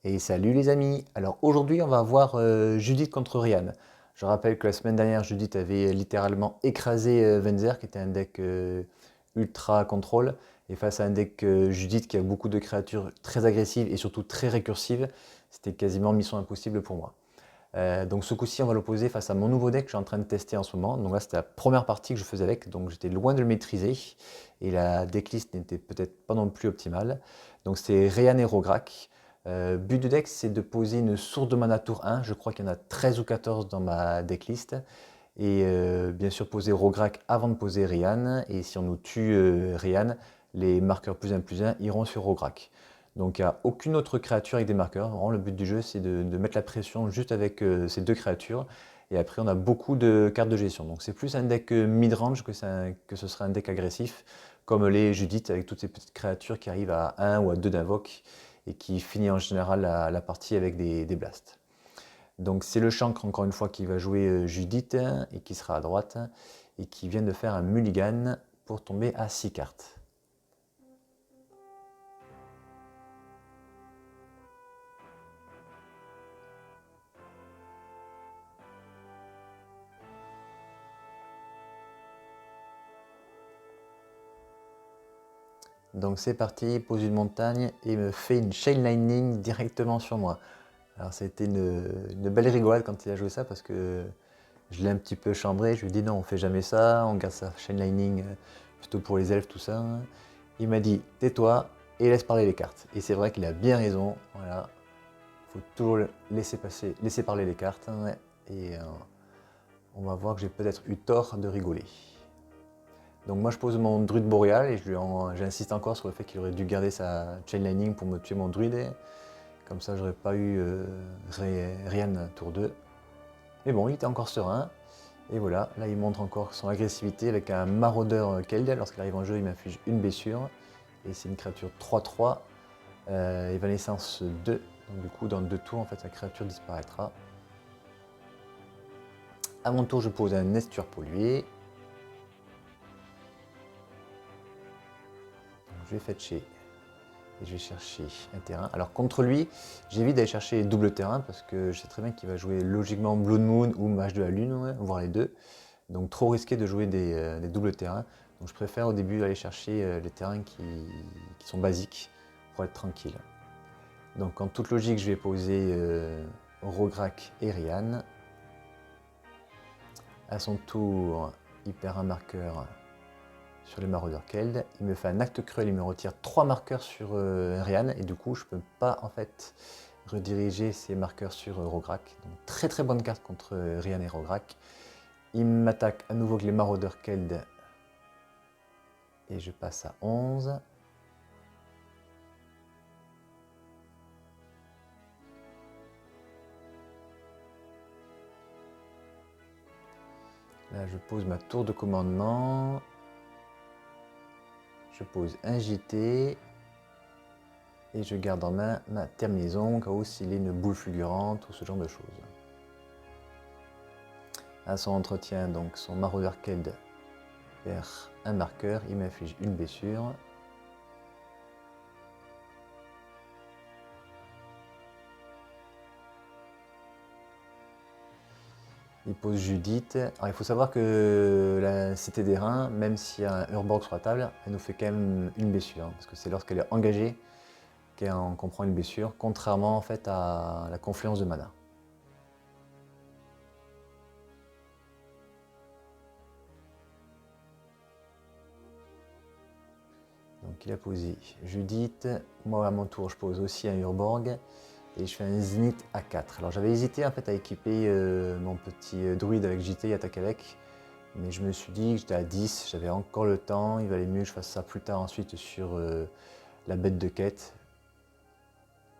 Et salut les amis! Alors aujourd'hui on va voir Judith contre Ryan. Je rappelle que la semaine dernière Judith avait littéralement écrasé Venzer qui était un deck ultra contrôle. Et face à un deck Judith qui a beaucoup de créatures très agressives et surtout très récursives, c'était quasiment mission impossible pour moi. Donc ce coup-ci on va l'opposer face à mon nouveau deck que je suis en train de tester en ce moment. Donc là c'était la première partie que je faisais avec, donc j'étais loin de le maîtriser. Et la decklist n'était peut-être pas non plus optimale. Donc c'est Ryan et Rograk. But du deck, c'est de poser une source de mana tour 1. Je crois qu'il y en a 13 ou 14 dans ma decklist. Et bien sûr, poser Rograk avant de poser Ryan. Et si on nous tue Ryan, les marqueurs +1/+1 iront sur Rograk. Donc il n'y a aucune autre créature avec des marqueurs. Vraiment, le but du jeu, c'est de mettre la pression juste avec ces deux créatures. Et après, on a beaucoup de cartes de gestion. Donc c'est plus un deck mid-range que ce serait un deck agressif, comme les Judith avec toutes ces petites créatures qui arrivent à 1 ou à 2 d'invoque et qui finit en général la partie avec des blasts. Donc c'est le chancre encore une fois qui va jouer Judith et qui sera à droite et qui vient de faire un mulligan pour tomber à 6 cartes. Donc c'est parti, il pose une montagne et me fait une Chain Lightning directement sur moi. Alors ça a été une belle rigolade quand il a joué ça parce que je l'ai un petit peu chambré, je lui ai dit non on fait jamais ça, on garde ça Chain Lightning plutôt pour les elfes tout ça. Il m'a dit tais-toi et laisse parler les cartes. Et c'est vrai qu'il a bien raison, voilà. Faut toujours laisser parler les cartes. Ouais. Et on va voir que j'ai peut-être eu tort de rigoler. Donc moi je pose mon druide boréal et j'insiste encore sur le fait qu'il aurait dû garder sa chain lightning pour me tuer mon druide. Comme ça j'aurais pas eu Ryan tour 2. Mais bon, il était encore serein. Et voilà, là il montre encore son agressivité avec un maraudeur Keld. Lorsqu'il arrive en jeu, il m'inflige une blessure. Et c'est une créature 3/3, évanescence 2. Donc du coup, dans 2 tours, en fait, sa créature disparaîtra. À mon tour, je pose un Nestur pollué. Donc, je vais fetcher et je vais chercher un terrain. Alors contre lui, j'évite d'aller chercher double terrain parce que je sais très bien qu'il va jouer logiquement Blood Moon ou Mage de la Lune, ouais, voire les deux. Donc trop risqué de jouer des doubles terrains. Donc je préfère au début aller chercher les terrains qui sont basiques pour être tranquille. Donc en toute logique, je vais poser Rograk et Ryan. À son tour, il perd un marqueur sur les maraudeurs Keld. Il me fait un acte cruel, il me retire 3 marqueurs sur Ryan et du coup je peux pas en fait rediriger ces marqueurs sur Rograk. Donc très très bonne carte contre Ryan et Rograk. Il m'attaque à nouveau avec les maraudeurs Keld et je passe à 11. Là je pose ma tour de commandement. Je pose un JT. Et je garde en main ma terminaison, au cas où s'il est une boule fulgurante ou ce genre de choses. À son entretien, donc son maraudeur Keld perd un marqueur, il m'inflige une blessure. Il pose Judith. Alors il faut savoir que la Cité des Reins, même s'il y a un Urborg sur la table, elle nous fait quand même une blessure. Parce que c'est lorsqu'elle est engagée qu'on prend une blessure, contrairement en fait à la confluence de mana. Donc il a posé Judith. Moi à mon tour, je pose aussi un Urborg. Et je fais un Zénith à 4. Alors j'avais hésité en fait à équiper mon petit druide avec JT et attaquer avec. Mais je me suis dit que j'étais à 10, j'avais encore le temps, il valait mieux que je fasse ça plus tard ensuite sur la bête de quête.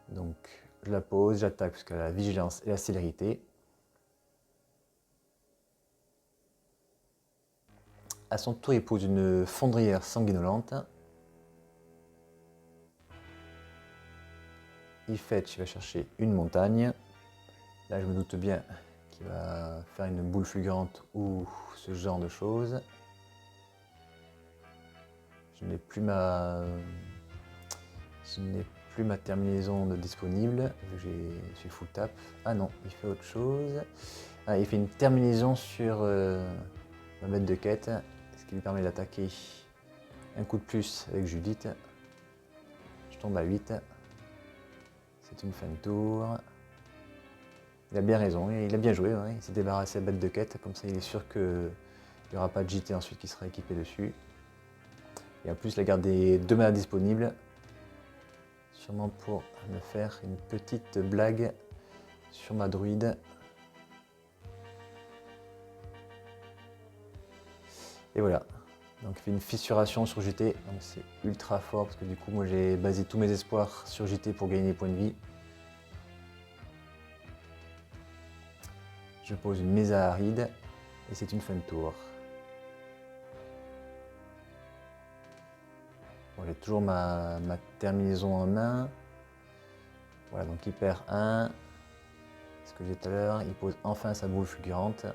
Donc je la pose, j'attaque parce qu'elle a la vigilance et la célérité. À son tour, il pose une fondrière sanguinolente. Il fetch, il va chercher une montagne. Là, je me doute bien qu'il va faire une boule fulgurante ou ce genre de choses. Je n'ai plus plus ma terminaison de disponible, vu que je suis full tap. Ah non, il fait autre chose. Ah, il fait une terminaison sur ma bête de quête, ce qui lui permet d'attaquer un coup de plus avec Judith. Je tombe à 8. C'est une fin de tour. Il a bien raison, il a bien joué, hein. Il s'est débarrassé de la bête de quête, comme ça il est sûr qu'il n'y aura pas de JT ensuite qui sera équipé dessus. Et en plus il a gardé 2 manas disponibles, sûrement pour me faire une petite blague sur ma druide. Et voilà, donc il fait une fissuration sur JT, donc c'est ultra fort parce que du coup moi j'ai basé tous mes espoirs sur JT pour gagner des points de vie. Je pose une Mesa aride et c'est une fin de tour. Bon, j'ai toujours ma terminaison en main. Voilà, donc il perd 1. Ce que j'ai dit tout à l'heure, il pose enfin sa boule fulgurante.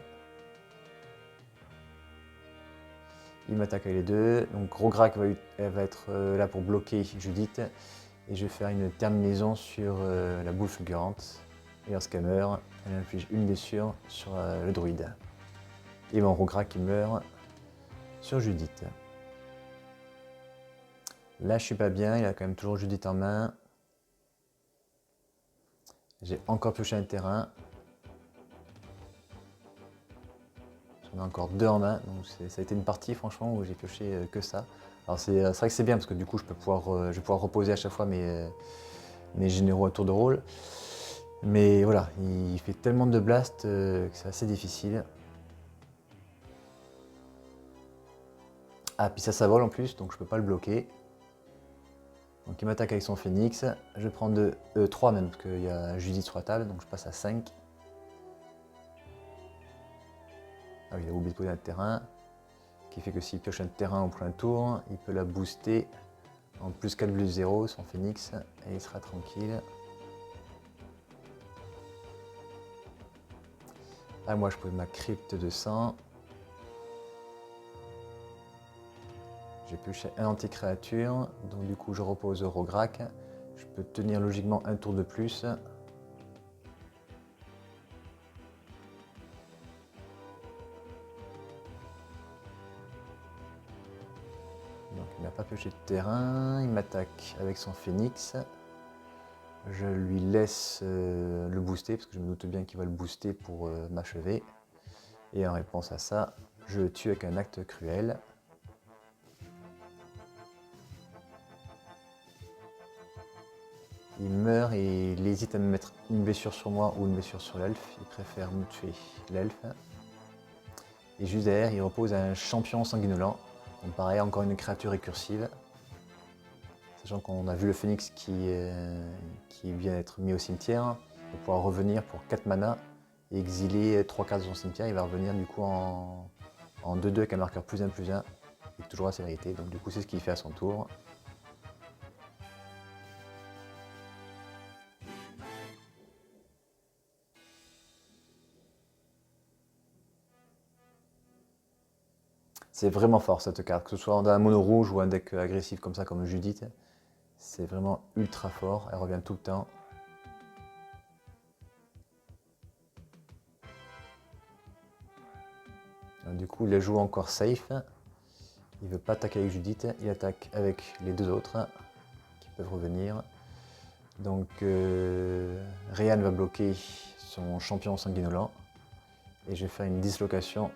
Il m'attaque avec les 2. Donc Rograk va être là pour bloquer Judith. Et je vais faire une terminaison sur la boule fulgurante. Et lorsqu'elle meurt, elle inflige une blessure sur le druide. Et mon Rograk qui meurt sur Judith. Là je suis pas bien, il a quand même toujours Judith en main. J'ai encore pioché un terrain. J'en ai encore 2 en main, donc ça a été une partie franchement où j'ai pioché que ça. Alors c'est vrai que c'est bien parce que du coup je vais pouvoir reposer à chaque fois mes généraux à tour de rôle. Mais voilà, il fait tellement de blast que c'est assez difficile. Ah puis ça vole en plus, donc je peux pas le bloquer. Donc il m'attaque avec son phénix. Je prends 3 même, parce qu'il y a Judith sur la table, donc je passe à 5. Ah oui, il a oublié de poser un terrain. Ce qui fait que s'il pioche un terrain au prochain tour, il peut la booster en plus 4 plus 0, son phénix, et il sera tranquille. Ah moi je pose ma crypte de sang. J'ai pioché un anti-créature, donc du coup je repose Rograk. Je peux tenir logiquement un tour de plus. Donc il n'a pas pioché de terrain, il m'attaque avec son phénix. Je lui laisse le booster, parce que je me doute bien qu'il va le booster pour m'achever. Et en réponse à ça, je le tue avec un acte cruel. Il meurt et il hésite à me mettre une blessure sur moi ou une blessure sur l'elfe. Il préfère me tuer l'elfe. Et juste derrière, il repose un champion sanguinolent. Donc pareil, encore une créature récursive. Sachant qu'on a vu le phénix qui vient d'être mis au cimetière. Il va pouvoir revenir pour 4 mana et exiler 3 cartes de son cimetière. Il va revenir du coup en 2-2 avec un marqueur +1/+1. Et toujours la célérité. Donc du coup, c'est ce qu'il fait à son tour. C'est vraiment fort cette carte, que ce soit dans un mono rouge ou un deck agressif comme ça, comme Judith. C'est vraiment ultra fort, elle revient tout le temps. Alors, du coup, il la joue encore safe. Il ne veut pas attaquer avec Judith, il attaque avec les 2 autres qui peuvent revenir. Donc, Ryan va bloquer son champion sanguinolent. Et je vais faire une dislocation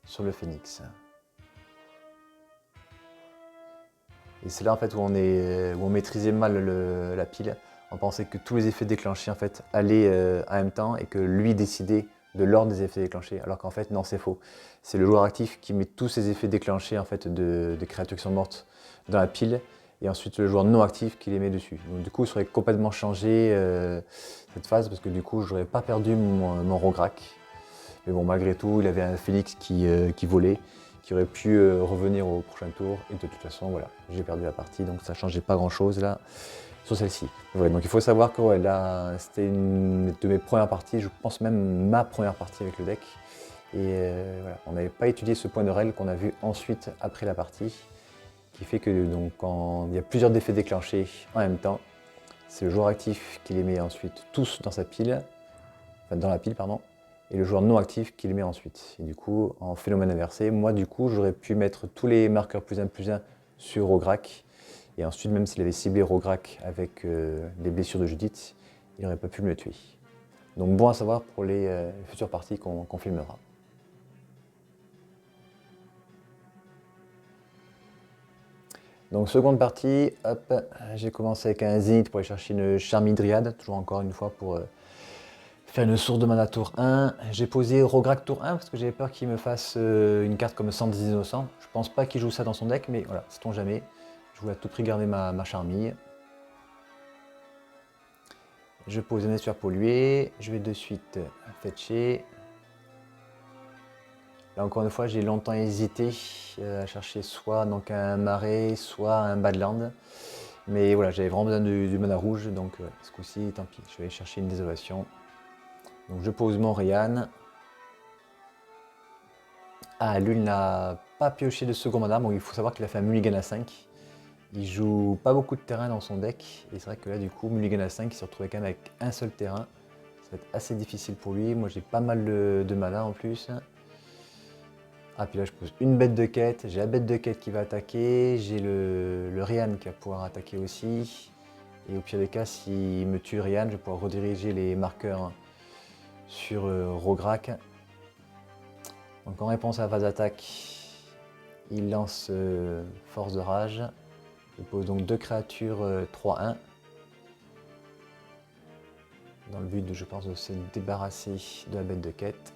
sur le phénix. Et c'est là en fait où on maîtrisait mal la pile. On pensait que tous les effets déclenchés en fait allaient en même temps et que lui décidait de l'ordre des effets déclenchés. Alors qu'en fait non, c'est faux. C'est le joueur actif qui met tous ces effets déclenchés en fait de créatures qui sont mortes dans la pile et ensuite le joueur non actif qui les met dessus. Donc du coup, il serait complètement changé cette phase parce que du coup, je n'aurais pas perdu mon Rograk. Mais bon, malgré tout, il avait un Phoenix qui volait, qui aurait pu revenir au prochain tour. Et de toute façon, voilà, j'ai perdu la partie, donc ça ne changeait pas grand-chose là sur celle-ci. Voilà, donc il faut savoir que ouais, là, c'était une de mes premières parties, je pense même ma première partie avec le deck. Et voilà, on n'avait pas étudié ce point de règle qu'on a vu ensuite après la partie, qui fait que donc, quand il y a plusieurs effets déclenchés en même temps, c'est le joueur actif qui les met ensuite tous dans sa pile, enfin dans la pile, pardon, et le joueur non actif qui les met ensuite. Et du coup, en phénomène inversé, moi du coup, j'aurais pu mettre tous les marqueurs +1/+1 sur Rograk, et ensuite, même s'il avait ciblé Rograk avec les blessures de Judith, il n'aurait pas pu me le tuer. Donc bon à savoir pour les futures parties qu'on filmera. Donc seconde partie, hop, j'ai commencé avec un Zénith pour aller chercher une Charmille Dryade, toujours encore une fois pour faire une source de mana tour 1. J'ai posé Rograk tour 1 parce que j'avais peur qu'il me fasse une carte comme 110 innocents. Je pense pas qu'il joue ça dans son deck, mais voilà, sait-on jamais. Je voulais à tout prix garder ma Charmille. Je pose un estuaire pollué, je vais de suite fetcher. Là encore une fois, j'ai longtemps hésité à chercher soit donc un marais, soit un badland. Mais voilà, j'avais vraiment besoin du mana rouge, donc ce coup-ci, tant pis, je vais aller chercher une désolation. Donc je pose mon Ryan. Ah, lui, il n'a pas pioché de second mana, bon il faut savoir qu'il a fait un mulligan à 5. Il joue pas beaucoup de terrain dans son deck, et c'est vrai que là du coup, mulligan à 5, il s'est retrouvé quand même avec un seul terrain. Ça va être assez difficile pour lui, moi j'ai pas mal de mana en plus. Ah, puis là je pose une bête de quête, j'ai la bête de quête qui va attaquer, j'ai le Ryan qui va pouvoir attaquer aussi. Et au pire des cas, s'il me tue Ryan, je vais pouvoir rediriger les marqueurs sur Rograk. Donc en réponse à la phase d'attaque, il lance Force de Rage. Il pose donc deux créatures 3-1. Dans le but, je pense, de se débarrasser de la bête de quête.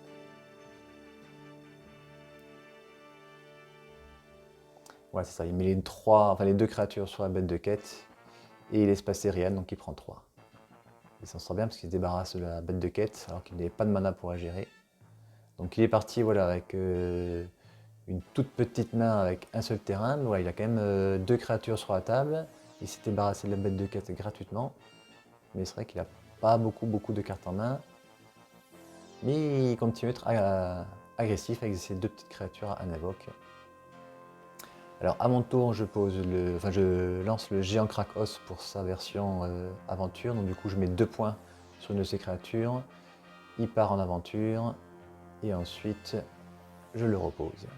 Voilà, c'est ça, il met les deux créatures sur la bête de quête. Et il laisse passer Ryan, donc il prend 3. Il s'en sort bien parce qu'il se débarrasse de la bête de quête alors qu'il n'avait pas de mana pour la gérer. Donc il est parti voilà, avec une toute petite main avec un seul terrain. Mais voilà, il a quand même deux créatures sur la table. Il s'est débarrassé de la bête de quête gratuitement. Mais c'est vrai qu'il n'a pas beaucoup de cartes en main. Mais il continue à être agressif avec ces deux petites créatures à invoque. Alors à mon tour, je lance le géant Krakos pour sa version aventure. Donc du coup, je mets 2 points sur une de ces créatures. Il part en aventure. Et ensuite, je le repose.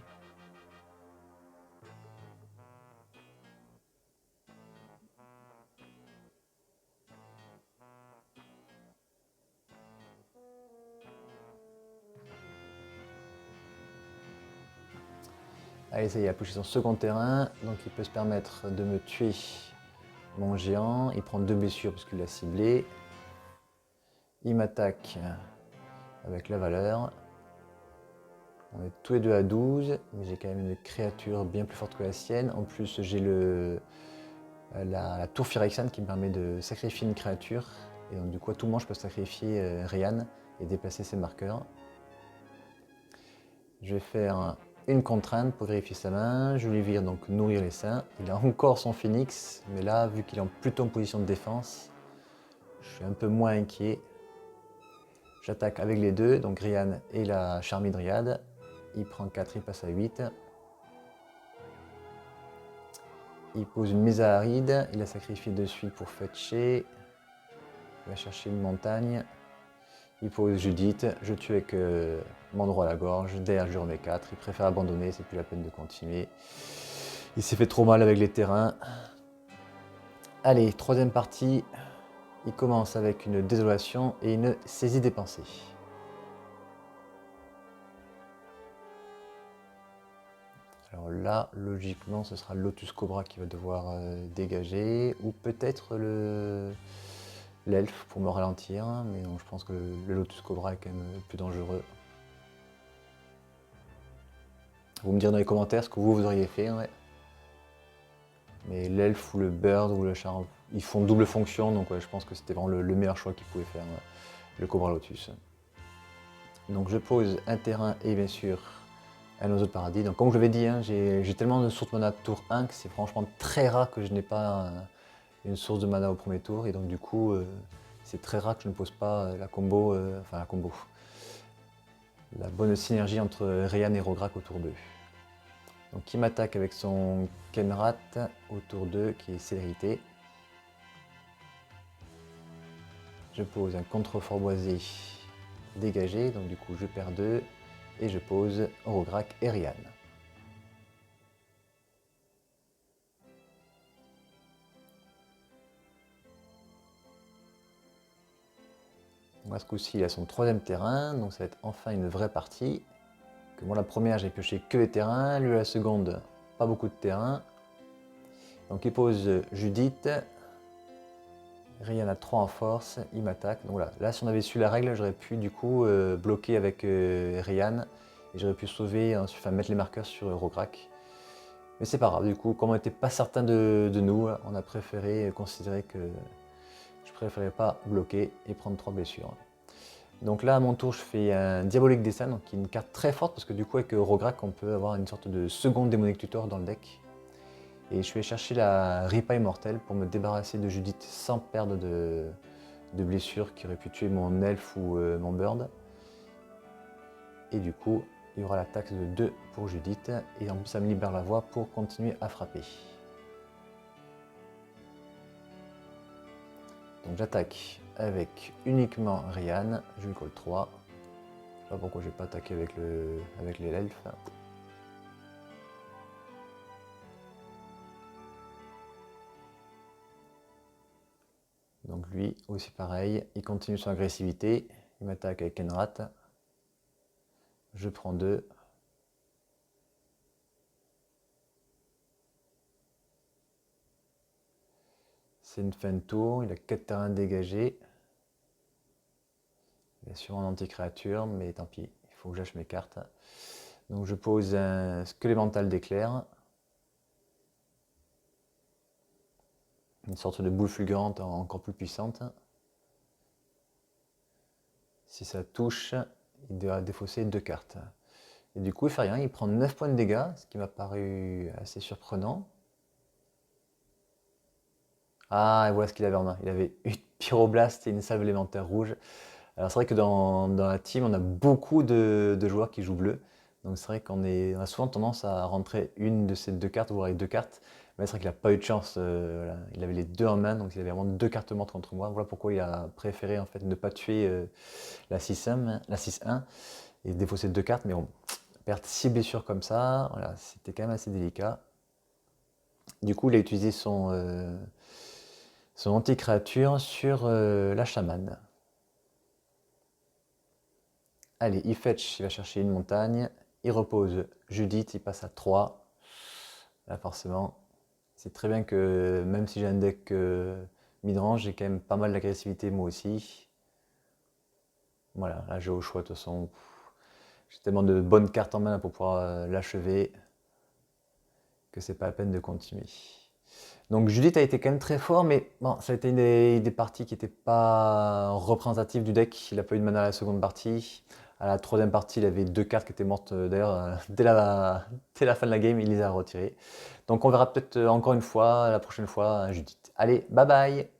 Allez, ça y est, il a touché son second terrain. Donc il peut se permettre de me tuer mon géant. Il prend 2 blessures parce qu'il l'a ciblé. Il m'attaque avec la valeur. On est tous les deux à 12, mais j'ai quand même une créature bien plus forte que la sienne. En plus, j'ai la tour Phyrexian qui me permet de sacrifier une créature. Et donc du coup, à tout moment, je peux sacrifier Ryan et déplacer ses marqueurs. Je vais faire une contrainte pour vérifier sa main. Je lui vire donc nourrir les seins. Il a encore son phoenix, mais là, vu qu'il est plutôt en position de défense, je suis un peu moins inquiet. J'attaque avec les deux, donc Ryan et la Charmille Dryade. Il prend 4, il passe à 8. Il pose une mise à aride, il a sacrifié de suite pour fetcher. Il va chercher une montagne. Il pose Judith, je tue avec mon droit à la gorge. Derrière, je remets 4. Il préfère abandonner, c'est plus la peine de continuer. Il s'est fait trop mal avec les terrains. Allez, troisième partie. Il commence avec une désolation et une saisie des pensées. Alors là, logiquement, ce sera Lotus Cobra qui va devoir dégager, ou peut-être l'elfe pour me ralentir, mais non, je pense que le Lotus Cobra est quand même plus dangereux. Vous me direz dans les commentaires ce que vous auriez fait. Ouais. Mais l'elfe ou le bird ou le char, ils font double fonction, donc ouais, je pense que c'était vraiment le meilleur choix qu'ils pouvaient faire, le Cobra Lotus. Donc je pose un terrain et bien sûr un oiseau de paradis. Donc comme je l'avais dit, hein, j'ai tellement de sources de mana tour 1 que c'est franchement très rare que je n'ai pas une source de mana au premier tour. Et donc du coup, c'est très rare que je ne pose pas la combo, la bonne synergie entre Ryan et Rograk au tour 2. Donc il m'attaque avec son Kenrat au tour 2 qui est célérité. Je pose un contrefort boisé dégagé, donc du coup je perds 2. Et je pose Orograc et Rian. Moi, ce coup-ci, il a son 3e terrain, donc ça va être enfin une vraie partie. Que moi, la première, j'ai pioché que les terrains, lui, la seconde, pas beaucoup de terrain. Donc il pose Judith. Rian a 3 en force, il m'attaque. Donc voilà, là, si on avait su la règle, j'aurais pu du coup bloquer avec Rian. Et j'aurais pu sauver, enfin mettre les marqueurs sur Orograc. Mais c'est pas grave, du coup, comme on n'était pas certain de nous, on a préféré considérer que je préférais pas bloquer et prendre 3 blessures. Donc là, à mon tour, je fais un Diabolique Dessin, donc qui est une carte très forte parce que du coup, avec Orograc, on peut avoir une sorte de seconde démonique tutor dans le deck. Et je vais chercher la Ripa Immortelle pour me débarrasser de Judith sans perdre de blessures qui auraient pu tuer mon elfe ou mon bird. Et du coup, il y aura la taxe de 2 pour Judith. Et en plus, ça me libère la voie pour continuer à frapper. Donc j'attaque avec uniquement Rian, je lui colle 3. Je sais pas pourquoi je n'ai pas attaqué avec les elfes. Donc lui aussi pareil, il continue son agressivité, il m'attaque avec Enrat. Je prends 2. C'est une fin de tour, il a 4 terrains dégagés. Bien sûr en anti-créature, mais tant pis, il faut que j'achète mes cartes. Donc je pose un squelette mental d'éclair. Une sorte de boule fulgurante encore plus puissante. Si ça touche, il doit défausser 2 cartes. Et du coup, il fait rien, il prend 9 points de dégâts, ce qui m'a paru assez surprenant. Ah, et voilà ce qu'il avait en main. Il avait une pyroblast et une salve élémentaire rouge. Alors c'est vrai que dans la team, on a beaucoup de joueurs qui jouent bleu. Donc c'est vrai qu'on a souvent tendance à rentrer une de ces 2 cartes, voire les 2 cartes. Mais c'est vrai qu'il n'a pas eu de chance. Voilà. Il avait les 2 en main, donc il avait vraiment 2 cartes mortes contre moi. Voilà pourquoi il a préféré en fait ne pas tuer la 6-1 et défausser 2 cartes. Mais bon, perdre 6 blessures comme ça, voilà, c'était quand même assez délicat. Du coup, il a utilisé son anti-créature sur la chamane. Allez, il fetch, il va chercher une montagne. Il repose Judith, il passe à 3. Là, forcément, c'est très bien que même si j'ai un deck midrange, j'ai quand même pas mal d'agressivité moi aussi. Voilà, là j'ai au choix de toute façon. J'ai tellement de bonnes cartes en main pour pouvoir l'achever que c'est pas la peine de continuer. Donc Judith a été quand même très fort, mais bon, ça a été des parties qui n'étaient pas représentatives du deck. Il n'a pas eu de mana à la seconde partie. À la 3e partie, il avait 2 cartes qui étaient mortes d'ailleurs dès la fin de la game, il les a retirées. Donc on verra peut-être encore une fois, la prochaine fois, Judith. Allez, bye bye!